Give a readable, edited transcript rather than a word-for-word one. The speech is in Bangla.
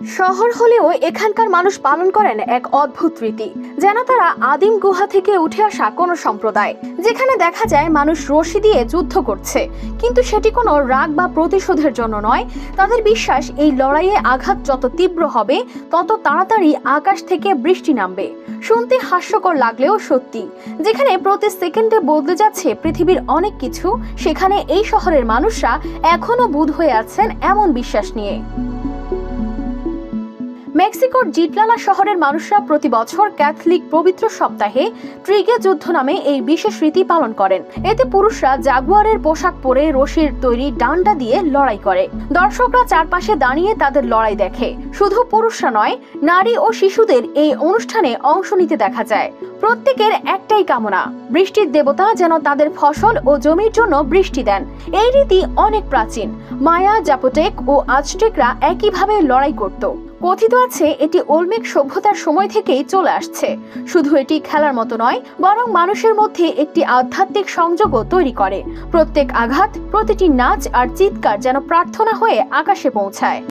শহর হলেও এখানকার মানুষ পালন করেন এক অদ্ভুত রীতি, যেন তারা আদিম গুহা থেকে উঠে আসা কোনো সম্প্রদায়, যেখানে দেখা যায় মানুষ রশি দিয়ে যুদ্ধ করছে, কিন্তু সেটি কোনো রাগ বা প্রতিশোধের জন্য নয়। তাদের বিশ্বাস এই লড়াইয়ে আঘাত যত তীব্র হবে তত তাড়াতাড়ি আকাশ থেকে বৃষ্টি নামবে। শুনতে হাস্যকর লাগলেও সত্যি। যেখানে প্রতি সেকেন্ডে বদলে যাচ্ছে পৃথিবীর অনেক কিছু, সেখানে এই শহরের মানুষরা এখনো বুঁদ হয়ে আছেন এমন বিশ্বাস নিয়ে। মেক্সিকোর জিটলালা শহরের মানুষরা প্রতি বছর ক্যাথলিক পবিত্র সপ্তাহে ট্রিগে যুদ্ধ নামে এই বিশেষ রীতি পালন করেন। এতে পুরুষরা জাগুয়ারের পোশাক পরে রশির তৈরি ডান্ডা দিয়ে লড়াই করে। দর্শকরা চারপাশে দাঁড়িয়ে তাদের লড়াই দেখে। শুধু পুরুষরা নয়, নারী ও শিশুদের এই অনুষ্ঠানে অংশ নিতে দেখা যায়। প্রত্যেকের একটাই কামনা, বৃষ্টির দেবতা যেন তাদের ফসল ও জমির জন্য বৃষ্টি দেন। এই রীতি অনেক প্রাচীন। মায়া, জাপোটেক ও আজটেকরা একইভাবে লড়াই করত। কথিত আছে এটি ওলমেক সভ্যতার সময় থেকেই চলে আসছে। শুধু এটি খেলার মতো নয়, বরং মানুষের মধ্যে একটি আধ্যাত্মিক সংযোগও তৈরি করে। প্রত্যেক আঘাত, প্রতিটি নাচ আর চিৎকার যেন প্রার্থনা হয়ে আকাশে পৌঁছায়।